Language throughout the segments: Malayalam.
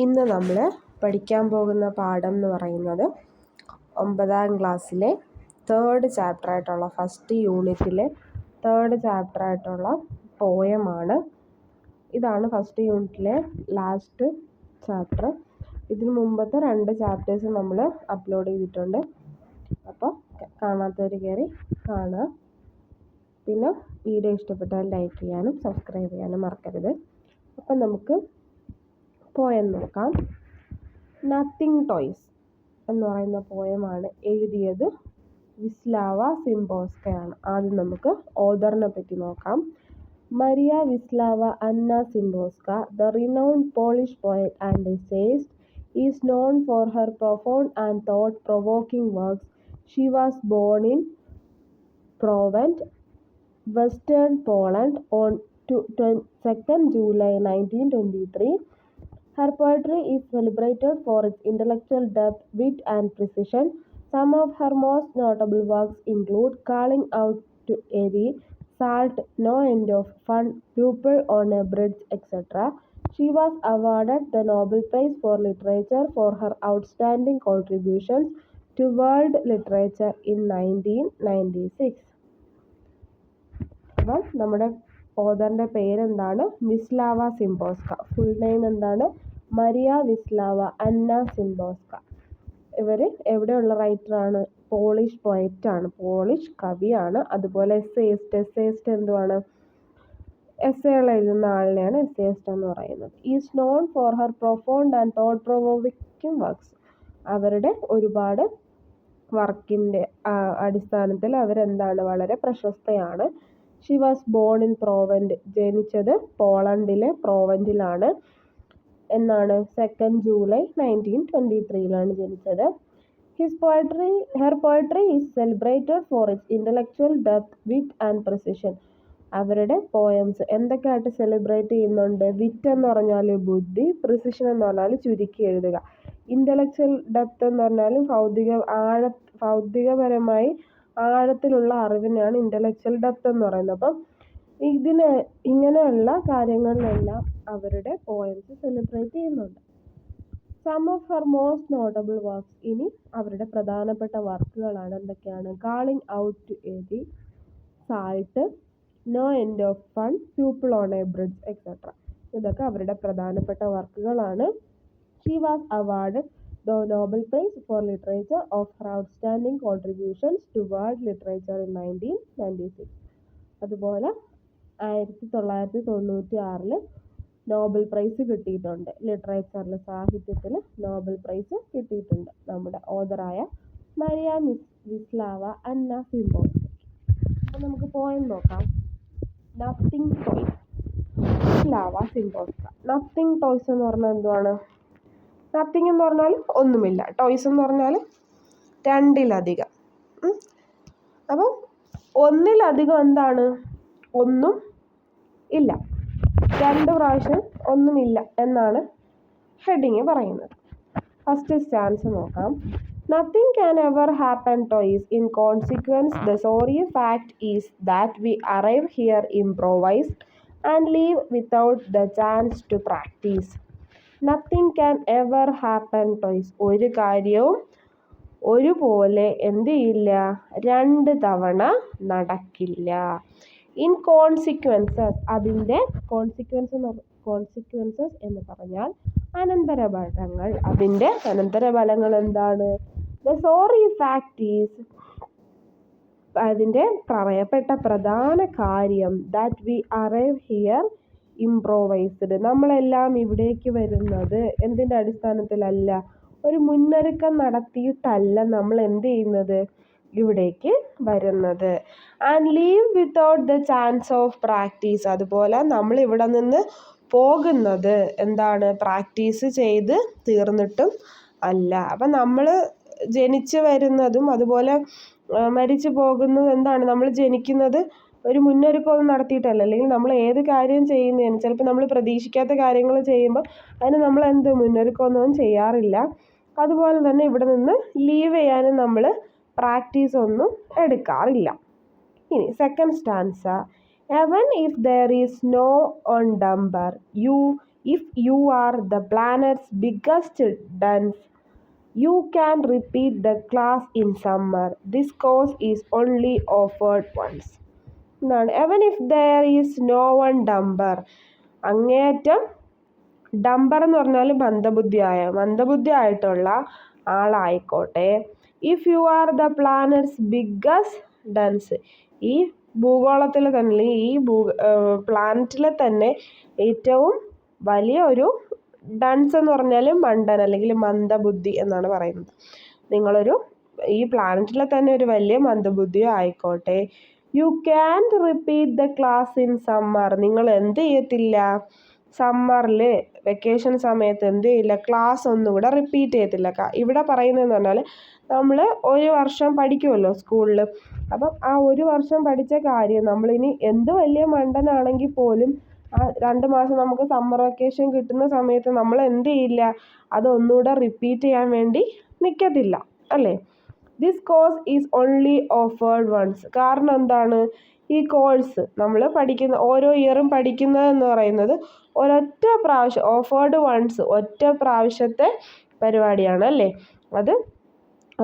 ഇന്ന് നമ്മൾ പഠിക്കാൻ പോകുന്ന പാഠം എന്ന് പറയുന്നത് 9ാം ക്ലാസ്സിലെ തേർഡ് ചാപ്റ്ററായിട്ടുള്ള ഫസ്റ്റ് യൂണിറ്റിലെ തേർഡ് ചാപ്റ്ററായിട്ടുള്ള പോയമാണ്. ഇതാണ് ഫസ്റ്റ് യൂണിറ്റിലെ ലാസ്റ്റ് ചാപ്റ്റർ. ഇതിന് മുമ്പത്തെ 2 ചാപ്റ്റേഴ്സ് നമ്മൾ അപ്ലോഡ് ചെയ്തിട്ടുണ്ട്. അപ്പോൾ കാണാത്തവർ കയറി കാണുക. പിന്നെ വീഡിയോ ഇഷ്ടപ്പെട്ടാൽ ലൈക്ക് ചെയ്യാനും സബ്സ്ക്രൈബ് ചെയ്യാനും മറക്കരുത്. അപ്പം നമുക്ക് പോയം നോക്കാം. നത്തിങ് ടോയ്സ് എന്ന് പറയുന്ന പോയമാണ് എഴുതിയത് വിസ്ലാവ സിംബോർസ്കയാണ്. ആദ്യം നമുക്ക് ഓഥറിനെ പറ്റി നോക്കാം. Maria Wislawa Anna Szymborska, the renowned Polish poet and essayist, is known for her profound and thought-provoking works. She was born in Provence, Western Poland on 2nd July 1923. Her poetry is celebrated for its intellectual depth, wit and precision. Some of her most notable works include Calling Out to Erie, Salt, No End of Fun, Pupil on a Bridge, etc. She was awarded the Nobel Prize for Literature for her outstanding contributions to world literature in 1996. അപ്പം നമ്മുടെ ഓഥറിൻ്റെ പേരെന്താണ്? വിസ്ലാവ സിംബോർസ്ക. ഫുൾ നെയിം എന്താണ്? Maria Wislawa Anna സിംബോർസ്ക. ഇവർ എവിടെയുള്ള റൈറ്ററാണ്? പോളിഷ് പോയറ്റാണ്, പോളിഷ് കവിയാണ്. അതുപോലെ എസ്സേയിസ്റ്റ് എന്തുവാണ്? എസ്സേകൾ എഴുതുന്ന ആളിനെയാണ് എസ്സേയിസ്റ്റ് എന്ന് പറയുന്നത്. Is known for her profound and thought provoking works. അവരുടെ ഒരുപാട് വർക്കിൻ്റെ അടിസ്ഥാനത്തിൽ അവരെന്താണ്? വളരെ പ്രശസ്തയാണ്. She was born in Prowent. ജനിച്ചത് പോളണ്ടിലെ പ്രോവൻറ്റിലാണ്. എന്നാണ്? 2nd July 1923 ജനിച്ചത്. Her poetry is celebrated for its intellectual depth, wit and precision. അവരുടെ പോയംസ് എന്തൊക്കെയായിട്ട് സെലിബ്രേറ്റ് ചെയ്യുന്നുണ്ട്? വിറ്റ് എന്ന് പറഞ്ഞാൽ ബുദ്ധി, പ്രിസിഷൻ എന്ന് പറഞ്ഞാൽ ചുരുക്കി എഴുതുക, ഇൻ്റലക്ച്വൽ ഡെപ്ത് എന്ന് പറഞ്ഞാൽ ഭൗതികപരമായി ആഴത്തിലുള്ള അറിവിനെയാണ് ഇൻ്റലക്ച്വൽ ഡെപ്ത് എന്ന് പറയുന്നത്. അപ്പം ഇങ്ങനെയുള്ള കാര്യങ്ങളിലെല്ലാം അവരുടെ പോയംസ് സെലിബ്രേറ്റ് ചെയ്യുന്നുണ്ട്. Some of her most notable works. ഇനി അവരുടെ പ്രധാനപ്പെട്ട വർക്കുകളാണ് എന്തൊക്കെയാണ്? Calling out to Yeti, salt, no end of fun, pupil on a bridge, etcetera. ഇതൊക്കെ അവരുടെ പ്രധാനപ്പെട്ട വർക്കുകളാണ്. She was awarded the Nobel Prize for Literature of her outstanding contributions to world literature in 1996. അതുപോലെ 1996 നോബൽ പ്രൈസ് കിട്ടിയിട്ടുണ്ട്. ലിറ്ററേച്ചറിൽ, സാഹിത്യത്തിൽ നോബൽ പ്രൈസ് കിട്ടിയിട്ടുണ്ട് നമ്മുടെ ഓഥറായ മരിയ വിസ്ലാവ അന്ന സിംബോർസ്ക. അപ്പോൾ നമുക്ക് പോയം നോക്കാം. Nothing toys, Wislawa Szymborska. Nothing toys എന്ന് പറഞ്ഞാൽ എന്തുവാണ്? നത്തിങ് എന്ന് പറഞ്ഞാൽ ഒന്നുമില്ല, ടോയ്സ് എന്ന് പറഞ്ഞാൽ രണ്ടിലധികം. അപ്പം ഒന്നിലധികം എന്താണ്? ഒന്നും ഇല്ല. 2 പ്രാവശ്യം ഒന്നുമില്ല എന്നാണ് ഹെഡിങ് പറയുന്നത്. ഫസ്റ്റ് സ്റ്റാൻസ് നോക്കാം. Nothing can ever happen twice. In consequence, the sorry fact is that we arrive here improvised and leave without the chance to practice. Nothing can ever happen twice. ഒരു കാര്യവും ഒരുപോലെ എന്ത് ചെയ്യില്ല? 2 തവണ നടക്കില്ല. ഇൻ കോൺസിക്വൻസസ്, അതിൻ്റെ കോൺസിക്വൻസസ് എന്ന് പറഞ്ഞാൽ അനന്തരഫലങ്ങൾ. അതിൻ്റെ അനന്തരഫലങ്ങൾ എന്താണ്? ദ സോറി ഫാക്ട് ഈസ്, അതിൻ്റെ പറയപ്പെട്ട പ്രധാന കാര്യം, ദാറ്റ് വി അറൈവ് ഹിയർ ഇംപ്രോവൈസ്ഡ്, നമ്മളെല്ലാം ഇവിടേക്ക് വരുന്നത് എന്തിൻ്റെ അടിസ്ഥാനത്തിലല്ല? ഒരു മുന്നൊരുക്കം നടത്തിയിട്ടല്ല നമ്മൾ എന്ത് ചെയ്യുന്നത്? ഇവിടേക്ക് വരുന്നത്. And leave without the chance of practice. അതുപോലെ നമ്മൾ ഇവിടെ നിന്ന് പോകുന്നത് എന്താണ്? പ്രാക്ടീസ് ചെയ്ത് തീർന്നിട്ടും അല്ല. അപ്പം നമ്മൾ ജനിച്ച് വരുന്നതും അതുപോലെ മരിച്ചു പോകുന്നതും എന്താണ്? നമ്മൾ ജനിക്കുന്നത് ഒരു മുന്നൊരുക്കമൊന്നും നടത്തിയിട്ടല്ല. അല്ലെങ്കിൽ നമ്മൾ ഏത് കാര്യം ചെയ്യുന്നതിന് ചിലപ്പോൾ നമ്മൾ പ്രതീക്ഷിക്കാത്ത കാര്യങ്ങൾ ചെയ്യുമ്പോൾ അതിന് നമ്മൾ മുന്നൊരുക്കമൊന്നും ചെയ്യാറില്ല. അതുപോലെ തന്നെ ഇവിടെ നിന്ന് ലീവ് ചെയ്യാനും നമ്മൾ പ്രാക്ടീസ് ഒന്നും എടുക്കാറില്ല. ഇനി second stanza. Even if there is snow on Dumbar, you If you are the planet's biggest dunce, you can repeat the class in summer. This course is only offered once. എന്താണ്? Even if there is no one dumber. അങ്ങേയറ്റം ഡംബർ എന്ന് പറഞ്ഞാൽ മന്ദബുദ്ധി ആയിട്ടുള്ള ആളായിക്കോട്ടെ. If you are the planet's biggest dunce, ഈ ഭൂഗോളത്തിൽ തന്നെ അല്ലെങ്കിൽ ഈ പ്ലാനറ്റിലെ തന്നെ ഏറ്റവും വലിയ ഒരു ഡൻസ് എന്ന് പറഞ്ഞാൽ മണ്ടൻ അല്ലെങ്കിൽ മന്ദബുദ്ധി എന്നാണ് പറയുന്നത്. നിങ്ങളൊരു ഈ പ്ലാനറ്റിലെ തന്നെ ഒരു വലിയ മന്ദബുദ്ധിയോ ആയിക്കോട്ടെ. You can repeat the class in summer. നിങ്ങൾ എന്ത് ചെയ്യത്തില്ല? സമ്മറിൽ വെക്കേഷൻ സമയത്ത് എന്ത് ചെയ്യില്ല? ക്ലാസ് ഒന്നും കൂടെ റിപ്പീറ്റ് ചെയ്യത്തില്ല. ഇവിടെ പറയുന്നതെന്ന് പറഞ്ഞാൽ നമ്മൾ ഒരു വർഷം പഠിക്കുമല്ലോ സ്കൂളിൽ. അപ്പം ആ ഒരു വർഷം പഠിച്ച കാര്യം നമ്മളിനി എന്ത് വലിയ മണ്ടനാണെങ്കിൽ പോലും ആ 2 മാസം നമുക്ക് സമ്മർ വെക്കേഷൻ കിട്ടുന്ന സമയത്ത് നമ്മൾ എന്ത് ചെയ്യില്ല? അതൊന്നുകൂടെ റിപ്പീറ്റ് ചെയ്യാൻ വേണ്ടി നിൽക്കത്തില്ല അല്ലേ? This course is only offered once. കാരണം എന്താണ്? ഈ കോഴ്സ് നമ്മൾ പഠിക്കുന്ന ഓരോ ഇയറും പഠിക്കുന്നതെന്ന് പറയുന്നത് ഒരൊറ്റ പ്രാവശ്യം, ഓഫേർഡ് വൺസ്, ഒറ്റ പ്രാവശ്യത്തെ പരിപാടിയാണ് അല്ലേ? അത്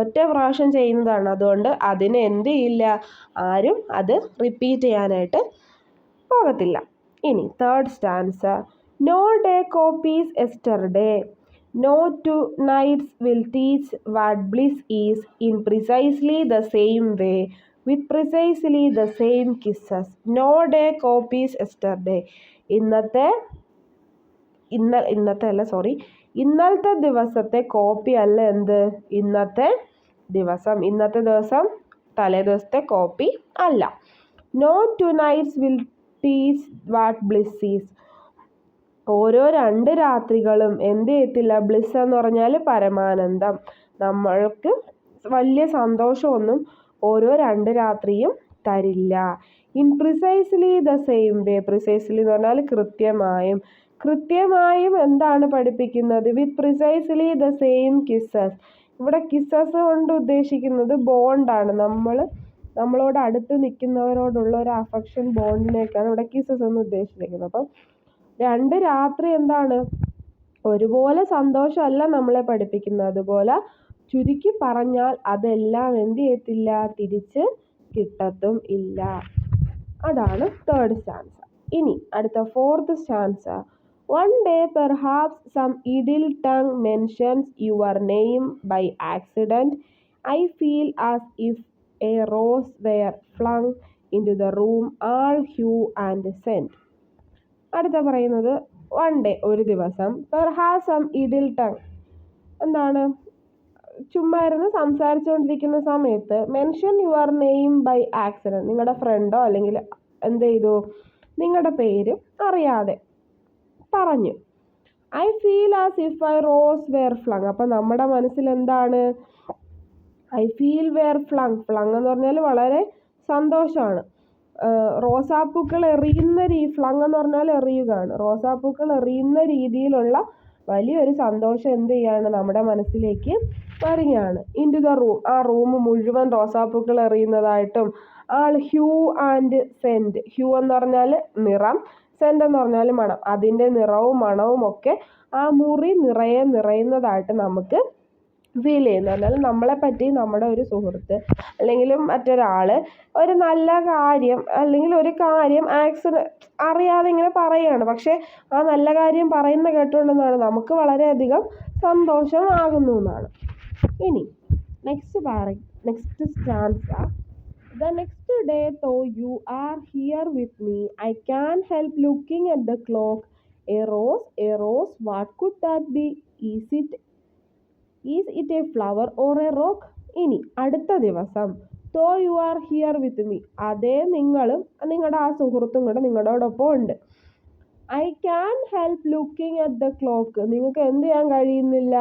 ഒറ്റ പ്രാവശ്യം ചെയ്യുന്നതാണ്. അതുകൊണ്ട് അതിന് എന്ത് ചെയ്യില്ല? ആരും അത് റിപ്പീറ്റ് ചെയ്യാനായിട്ട് പോകത്തില്ല. ഇനി third stanza. No day copies yesterday. No two nights will teach what bliss is in precisely the same way, with precisely the same kisses. No day copies yesterday. ഇന്നലത്തെ ദിവസത്തെ കോപ്പി അല്ല എന്ത്? ഇന്നത്തെ ദിവസം തലേ ദിവസത്തെ കോപ്പി അല്ല. No two nights will teach what bliss is. ഓരോ 2 രാത്രികളും എന്ത് ചെയ്യത്തില്ല? ബ്ലിസ് എന്ന് പറഞ്ഞാൽ പരമാനന്ദം, നമ്മൾക്ക് വലിയ സന്തോഷമൊന്നും ഓരോ 2 രാത്രിയും തരില്ല. In precisely the same way. Precisely എന്ന് പറഞ്ഞാൽ കൃത്യമായും എന്താണ് പഠിപ്പിക്കുന്നത്? വിത്ത് പ്രിസൈസ്ലി ദ സെയിം കിസ്സസ്. ഇവിടെ കിസ്സസ് കൊണ്ട് ഉദ്ദേശിക്കുന്നത് ബോണ്ടാണ്. നമ്മളോട് അടുത്ത് നിൽക്കുന്നവരോടുള്ള ഒരു അഫെക്ഷൻ ബോണ്ടിനെയൊക്കെയാണ് ഇവിടെ കിസ്സസ് എന്ന് ഉദ്ദേശിച്ചിരിക്കുന്നത്. അപ്പം 2 രാത്രി എന്താണ്? ഒരുപോലെ സന്തോഷമല്ല നമ്മളെ പഠിപ്പിക്കുന്നത്. അതുപോലെ ചുരുക്കി പറഞ്ഞാൽ അതെല്ലാം എന്ത് ചെയ്യത്തില്ല? തിരിച്ച് കിട്ടത്തും ഇല്ല. അതാണ് തേർഡ് സ്റ്റാൻസ. ഇനി അടുത്ത fourth stanza. One day perhaps some idle tongue mentions your name by accident. I feel as if a rose were flung into the room, all hue and scent. അടുത്ത പറയുന്നത് വൺ ഡേ, ഒരു ദിവസം, പെർഹാസ് സം ഇഡിൽ ടങ്, എന്താണ്? ചുമ്മാ ഇരുന്ന് സംസാരിച്ചുകൊണ്ടിരിക്കുന്ന സമയത്ത് mention your name by accident, നിങ്ങളുടെ ഫ്രണ്ടോ അല്ലെങ്കിൽ എന്ത് ചെയ്തു? നിങ്ങളുടെ പേര് അറിയാതെ പറഞ്ഞു. I feel as if I rose were flung. അപ്പം നമ്മുടെ മനസ്സിൽ എന്താണ്? ഐ ഫീൽ വെയർ ഫ്ലങ് എന്ന് പറഞ്ഞാൽ വളരെ സന്തോഷമാണ്. റോസാപ്പൂക്കൾ എറിയുന്ന ഫ്ലങ് എന്ന് പറഞ്ഞാൽ എറിയുകയാണ്. റോസാപ്പൂക്കൾ എറിയുന്ന രീതിയിലുള്ള വലിയൊരു സന്തോഷം എന്ത് ചെയ്യാണ്? നമ്മുടെ മനസ്സിലേക്ക് വരികയാണ്. ഇൻ ടു ദ റൂം, ആ റൂം മുഴുവൻ റോസാപ്പൂക്കൾ എറിയുന്നതായിട്ടും. ആൾ ഹ്യൂ ആൻഡ് സെൻറ്റ്. ഹ്യൂ എന്ന് പറഞ്ഞാൽ നിറം, സെൻറ്റ് എന്ന് പറഞ്ഞാൽ മണം. അതിൻ്റെ നിറവും മണവും ഒക്കെ ആ മുറി നിറയുന്നതായിട്ട് നമുക്ക് ഫീൽ ചെയ്യുന്നത്. എന്നാൽ നമ്മളെപ്പറ്റി നമ്മുടെ ഒരു സുഹൃത്ത് അല്ലെങ്കിൽ മറ്റൊരാൾ ഒരു നല്ല കാര്യം അല്ലെങ്കിൽ ഒരു കാര്യം അറിയാതെ ഇങ്ങനെ പറയുകയാണ്. പക്ഷേ ആ നല്ല കാര്യം പറയുന്ന കേട്ടുകൊണ്ടെന്നാണ് നമുക്ക് വളരെയധികം സന്തോഷമാകുന്നു എന്നാണ്. ഇനി next stanza. The next day though you are here with me, I can't help looking at the clock. A rose, what could that be? Is it a flower or a rock? ഇനി അടുത്ത ദിവസം though you are here with me, അതേ നിങ്ങളും നിങ്ങളുടെ ആ സുഹൃത്തും കൂടെ നിങ്ങളോടൊപ്പം ഉണ്ട്. I can't help looking at the clock. നിങ്ങൾക്ക് എന്ത് ചെയ്യാൻ കഴിയുന്നില്ല?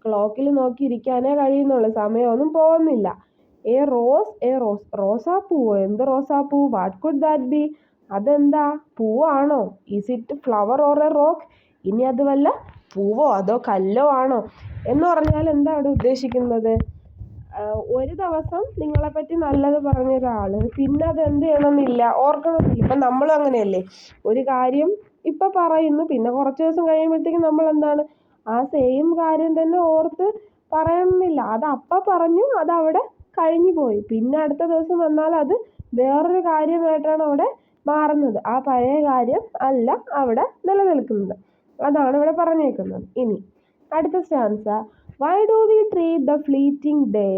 ക്ലോക്കിൽ നോക്കിയിരിക്കാനേ കഴിയുന്നുള്ളൂ, സമയമൊന്നും പോകുന്നില്ല. എ റോസ്, റോസാപ്പൂവോ? എന്ത് റോസാപ്പൂ? What could that be? അതെന്താ? പൂവാണോ? Is it flower or a rock? ഇനി അത് വല്ല പൂവോ അതോ കല്ലോ ആണോ എന്ന് പറഞ്ഞാൽ എന്താ അവിടെ ഉദ്ദേശിക്കുന്നത്? ഒരു ദിവസം നിങ്ങളെപ്പറ്റി നല്ലത് പറഞ്ഞ ഒരാൾ പിന്നെ അത് എന്ത് ചെയ്യണമെന്നില്ല, ഓർക്കണമെന്നില്ല. ഇപ്പം നമ്മളും അങ്ങനെയല്ലേ? ഒരു കാര്യം ഇപ്പം പറയുന്നു, പിന്നെ കുറച്ച് ദിവസം കഴിയുമ്പോഴത്തേക്കും നമ്മൾ എന്താണ് ആ സെയിം കാര്യം തന്നെ ഓർത്ത് പറയണമെന്നില്ല. അത് അപ്പം പറഞ്ഞു, അതവിടെ കഴിഞ്ഞു പോയി. പിന്നെ അടുത്ത ദിവസം വന്നാൽ അത് വേറൊരു കാര്യമായിട്ടാണ് അവിടെ മാറുന്നത്. ആ പഴയ കാര്യം അല്ല അവിടെ നിലനിൽക്കുന്നത്. അതാണ് ഇവിടെ പറഞ്ഞേക്കുന്നത്. ഇനി അടുത്ത stanza. Why do we treat the fleeting day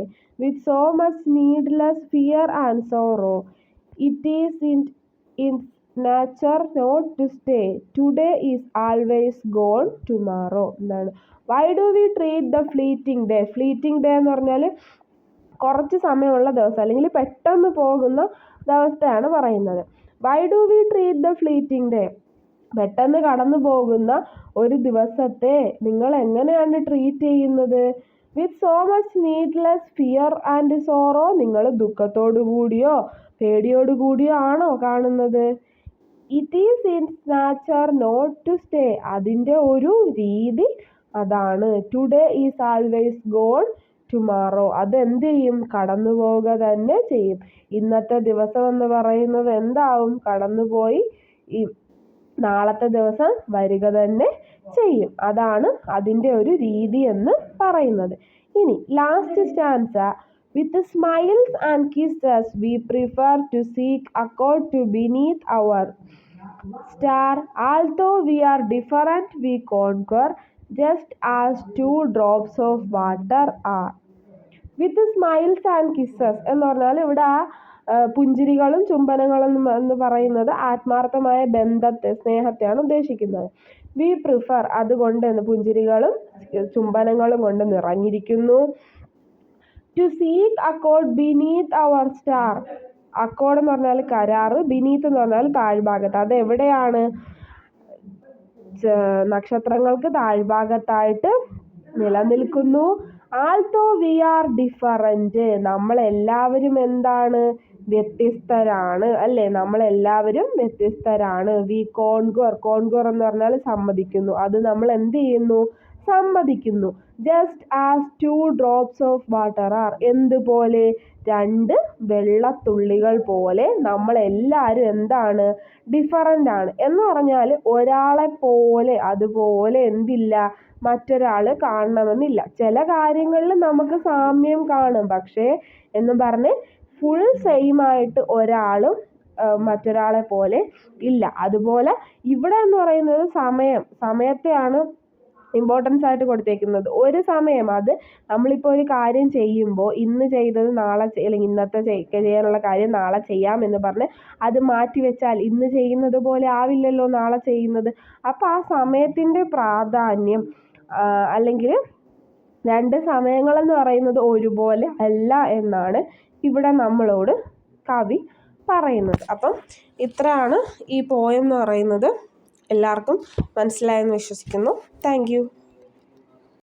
with so much needless fear and sorrow? It is in nature not to stay. Today is always gone tomorrow. എന്താണ്? Y do we treat the fleeting day? Fleeting day എന്ന് പറഞ്ഞാൽ കുറച്ച് സമയമുള്ള ദിവസം, അല്ലെങ്കിൽ പെട്ടെന്ന് പോകുന്ന ദിവസത്തെയാണ് പറയുന്നത്. Why do we treat the fleeting day? പെട്ടെന്ന് കടന്നു പോകുന്ന ഒരു ദിവസത്തെ നിങ്ങൾ എങ്ങനെയാണ് ട്രീറ്റ് ചെയ്യുന്നത്? With so much needless fear and sorrow. നിങ്ങൾ ദുഃഖത്തോടു കൂടിയോ പേടിയോടു കൂടിയോ ആണോ കാണുന്നത്? It is in nature not to stay. അതിൻ്റെ ഒരു രീതി അതാണ്. Today is always gone tomorrow. അതെന്ത് ചെയ്യും? കടന്നു പോവുക തന്നെ ചെയ്യും. ഇന്നത്തെ ദിവസം എന്ന് പറയുന്നത് എന്താവും? കടന്നുപോയി ഈ നാളത്തെ ദിവസം വരിക തന്നെ ചെയ്യും. അതാണ് അതിൻ്റെ ഒരു രീതി എന്ന് പറയുന്നത്. ഇനി last stanza. With smiles and kisses we prefer to seek accord to beneath our star. Although we are different, we conquer, just as two drops of water are. With smiles and kisses എന്ന് പറഞ്ഞാൽ ഇവിടെ പുഞ്ചിരികളും ചുംബനങ്ങളും എന്ന് പറയുന്നത് ആത്മാർത്ഥമായ ബന്ധത്തെ, സ്നേഹത്തെയാണ് ഉദ്ദേശിക്കുന്നത്. വി പ്രിഫർ അതുകൊണ്ട് പുഞ്ചിരികളും ചുംബനങ്ങളും കൊണ്ട് നിറഞ്ഞിരിക്കുന്നു. To seek accord beneath our star. Accord എന്ന് പറഞ്ഞാൽ കരാറ്, ബിനീത്ത് എന്ന് പറഞ്ഞാൽ താഴ്ഭാഗത്ത്. അത് എവിടെയാണ്? നക്ഷത്രങ്ങൾക്ക് താഴ്ഭാഗത്തായിട്ട് നിലനിൽക്കുന്നു. ആൾത്തോ വി ആർ ഡിഫറൻറ്റ്. നമ്മളെല്ലാവരും എന്താണ്? വ്യത്യസ്തരാണ് അല്ലേ? നമ്മളെല്ലാവരും വ്യത്യസ്തരാണ്. V conquer. കോൺക്വർ എന്ന് പറഞ്ഞാൽ സമ്മതിക്കുന്നു. അത് നമ്മൾ എന്ത് ചെയ്യുന്നു? സമ്മതിക്കുന്നു. Just as two drops of water are. എന്തുപോലെ? രണ്ട് വെള്ളത്തുള്ളികൾ പോലെ നമ്മളെല്ലാവരും എന്താണ്? ഡിഫറൻ്റ് ആണ്. എന്ന് പറഞ്ഞാൽ ഒരാളെ പോലെ അതുപോലെ എന്തില്ല? മറ്റൊരാൾ കാണണമെന്നില്ല. ചില കാര്യങ്ങളിൽ നമുക്ക് സാമ്യം കാണും, പക്ഷേ എന്ന് പറഞ്ഞ് ഫുൾ സെയിം ആയിട്ട് ഒരാളും മറ്റൊരാളെ പോലെ ഇല്ല. അതുപോലെ ഇവിടെ എന്ന് പറയുന്നത് സമയത്തെയാണ് ഇമ്പോർട്ടൻസ് ആയിട്ട് കൊടുത്തേക്കുന്നത്. ഒരു സമയം, അത് നമ്മളിപ്പോൾ ഒരു കാര്യം ചെയ്യുമ്പോൾ ഇന്ന് ചെയ്തത് നാളെ അല്ലെങ്കിൽ ഇന്നത്തെ ചെയ്യാനുള്ള കാര്യം നാളെ ചെയ്യാം എന്ന് പറഞ്ഞ് അത് മാറ്റി വെച്ചാൽ ഇന്ന് ചെയ്യുന്നത് പോലെ ആവില്ലല്ലോ നാളെ ചെയ്യുന്നത്. അപ്പോൾ ആ സമയത്തിൻ്റെ പ്രാധാന്യം, അല്ലെങ്കിൽ രണ്ട് സമയങ്ങളെന്ന് പറയുന്നത് ഒരുപോലെ അല്ല എന്നാണ് ഇവിടെ നമ്മളോട് കവി പറയുന്നത്. അപ്പം ഇത്രയാണ് ഈ പോയം എന്ന് പറയുന്നത്. എല്ലാവർക്കും മനസ്സിലായെന്ന് വിശ്വസിക്കുന്നു. Thank you.